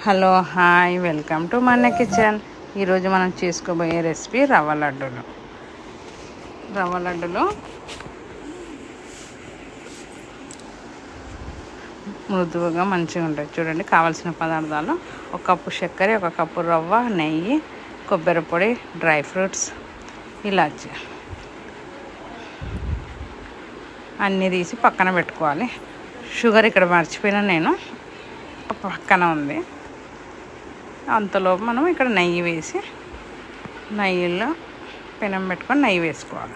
Hello hi welcome to మన kitchen. ఈరోజు మనం చేసుకోబోయే రెసిపీ రవ్వ లడ్డూలు. మృదువుగా మంచిగా ఉంటాయి. చూడండి, కావాల్సిన పదార్థాలు: ఒక కప్పు చక్కెర, ఒక కప్పు రవ్వ, నెయ్యి, కొబ్బరి పొడి, డ్రై ఫ్రూట్స్, ఇలాచి అన్నీ తీసి పక్కన పెట్టుకోవాలి. షుగర్ ఇక్కడ మర్చిపోయినా నేను, పక్కన ఉంది. అంతలోపు మనం ఇక్కడ నెయ్యి వేసి, నెయ్యిలో పెనం పెట్టుకొని నెయ్యి వేసుకోవాలి.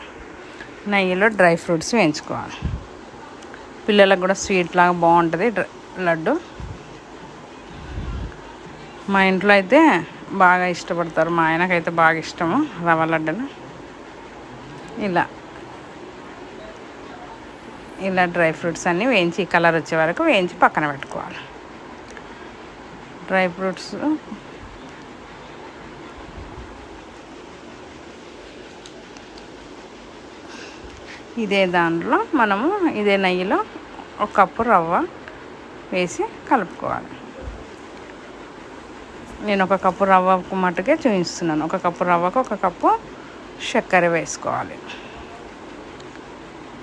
నెయ్యిలో డ్రై ఫ్రూట్స్ వేయించుకోవాలి. పిల్లలకు కూడా స్వీట్ లాగా బాగుంటుంది లడ్డు. మా ఇంట్లో అయితే బాగా ఇష్టపడతారు. మా ఆయనకైతే బాగా ఇష్టము రవ్వ లడ్డులు. ఇలా డ్రై ఫ్రూట్స్ అన్నీ వేయించి కలర్ వచ్చే వరకు వేయించి పక్కన పెట్టుకోవాలి. డ్రై ఫ్రూట్స్ ఇదే నెయ్యిలో ఒక కప్పు రవ్వ వేసి కలుపుకోవాలి. నేను ఒక కప్పు రవ్వకు మట్టుకే చూపిస్తున్నాను. ఒక కప్పు రవ్వకు ఒక కప్పు చక్కెర వేసుకోవాలి.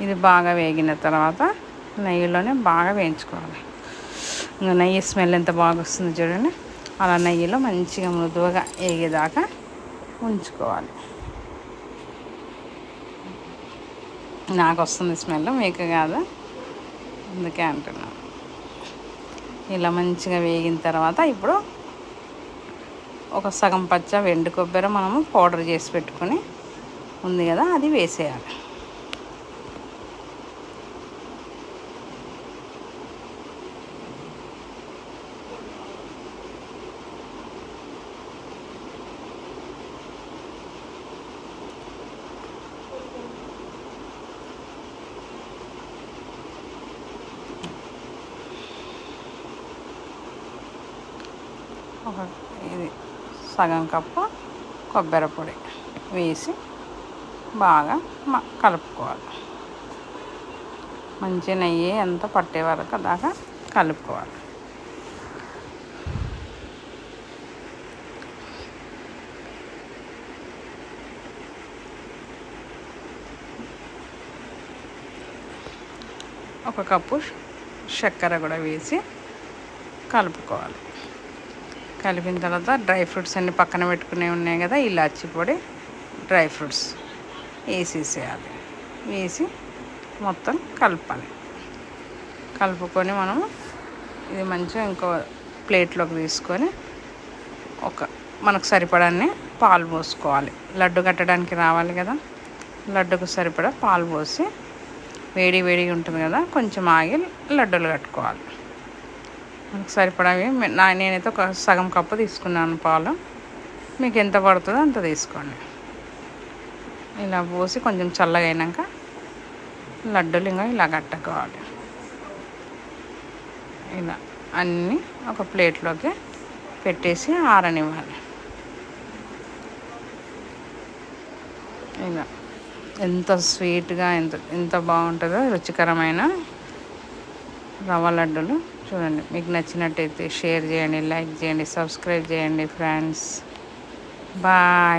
ఇది బాగా వేగిన తర్వాత నెయ్యిలోనే బాగా వేయించుకోవాలి. ఇంకా నెయ్యి స్మెల్ ఎంత బాగా వస్తుంది చూడండి. అలా నెయ్యిలో మంచిగా మృదువుగా వేగేదాకా ఉంచుకోవాలి. నాకు వస్తుంది స్మెల్, మీకు కాదు, అందుకే అంటున్నాను. ఇలా మంచిగా వేగిన తర్వాత ఇప్పుడు ఒక సగం పచ్చ ఎండు కొబ్బరి మనము పౌడర్ చేసి పెట్టుకొని ఉంది కదా, అది వేసేయాలి. ఇది సగం కప్పు కొబ్బరి పొడి వేసి బాగా కలుపుకోవాలి. మంచి నెయ్యి ఎంత పట్టే వరకు దాకా కలుపుకోవాలి. ఒక కప్పు చక్కెర కూడా వేసి కలుపుకోవాలి. కలిపిన తర్వాత డ్రై ఫ్రూట్స్ అన్నీ పక్కన పెట్టుకునే ఉన్నాయి కదా, ఇలాచి పొడి, డ్రై ఫ్రూట్స్ వేసేసేయాలి. వేసి మొత్తం కలపాలి. కలుపుకొని మనము ఇది మంచిగా ఇంకో ప్లేట్లోకి తీసుకొని మనకు సరిపడాన్ని పాలు పోసుకోవాలి. లడ్డు కట్టడానికి రావాలి కదా, లడ్డుకు సరిపడా పాలు పోసి వేడిగా ఉంటుంది కదా, కొంచెం ఆగి లడ్డూలు కట్టుకోవాలి. మనకు సరిపడవి నేనైతే ఒక సగం కప్పు తీసుకున్నాను పాలు. మీకు ఎంత పడుతుందో అంత తీసుకోండి. ఇలా పోసి కొంచెం చల్లగా అయినాక లడ్డూలు ఇంకా ఇలా కట్టుకోవాలి. ఇలా అన్నీ ఒక ప్లేట్లోకి పెట్టేసి ఆరనివ్వాలి. ఇలా ఎంత స్వీట్గా ఎంత బాగుంటుందో రుచికరమైన రవ్వ లడ్డూలు. చూడండి, మీకు నచ్చినట్టయితే షేర్ చేయండి, లైక్ చేయండి, సబ్స్క్రైబ్ చేయండి ఫ్రెండ్స్. బాయ్.